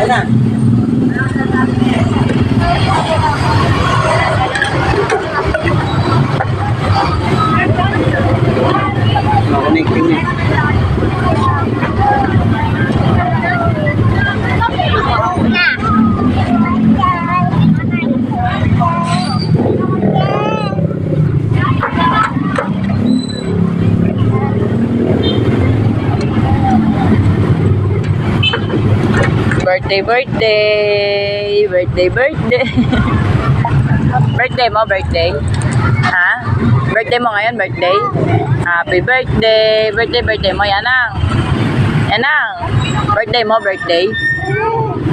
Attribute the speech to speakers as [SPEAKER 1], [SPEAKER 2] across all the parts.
[SPEAKER 1] na. Connecting niya.
[SPEAKER 2] Birthday. Birthday mo, birthday. Ha? Birthday mo ngayon, birthday? Happy birthday. Birthday mo, Yanang. Yanang. Birthday mo, birthday.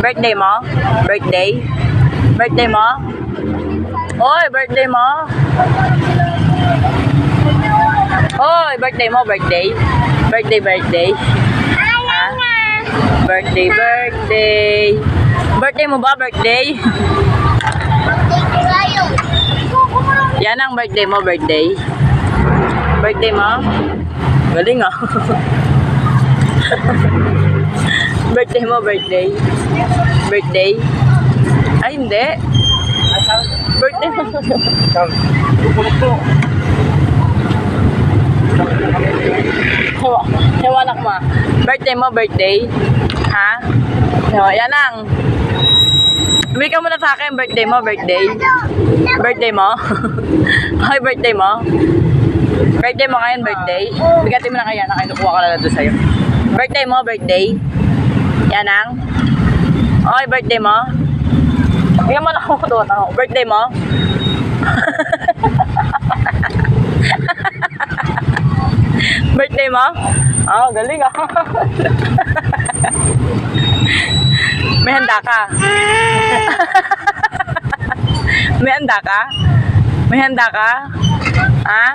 [SPEAKER 2] Birthday mo? Birthday? Birthday mo? Oy, birthday mo? Oy, birthday mo, birthday. Birthday. Ha? Birthday. Birthday mo ba, birthday? Yan ang birthday mo, birthday. Birthday mo? Galing ah. Birthday mo, birthday. Birthday? Ay, hindi. Birthday mo. Hewanak mo. Birthday mo, birthday. Ha? Yan ang. Bigay ka muna sa akin, birthday mo, birthday. Birthday mo? Ay, birthday mo? Birthday mo ngayon, birthday. Bigatin mo na kaya, nakinukuha ka na doon sa'yo. Birthday mo, birthday. Yan ang. Okay, birthday mo? Bigyan mo na ako doon. Birthday mo? Birthday mo? Galing ah. May handa ka? May handa ka? May handa ka? Ha?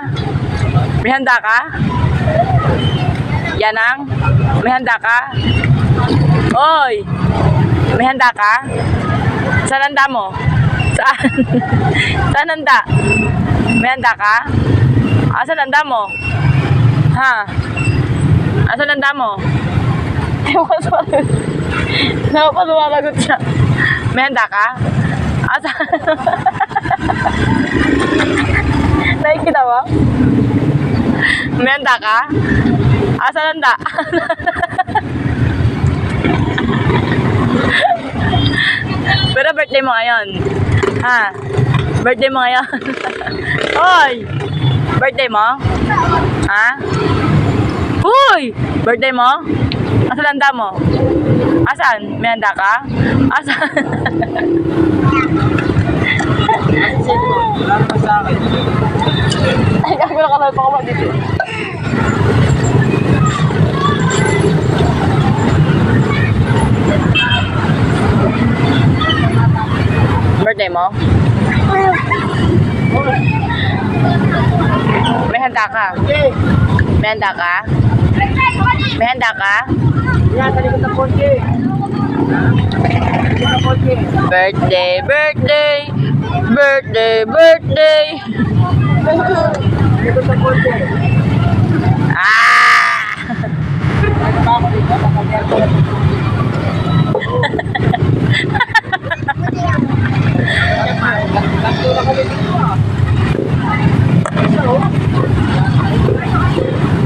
[SPEAKER 2] May handa ka? Yanang? May handa ka? Oy! May handa ka? Saan handa mo? Saan? Saan handa? May handa ka? Saan handa mo? Ha? Saan handa mo? Napapasumalagot siya. May handa ka? Nakikita mo? May handa ka? Saan handa? Pero birthday mo ngayon. Ha? Birthday mo ngayon. Hoy! Birthday mo? Ha? Hoy! Birthday mo? Asan handa mo? Asan? May handa ka? Asan? Ay, ako na kalal pa ka ba dito? Birthday mo? May handa ka? May handa ka? May handa ka?
[SPEAKER 1] Yan, sa likod ng kotse.
[SPEAKER 2] Birthday.
[SPEAKER 1] Likod ng kotse. Tatlo na kami dito.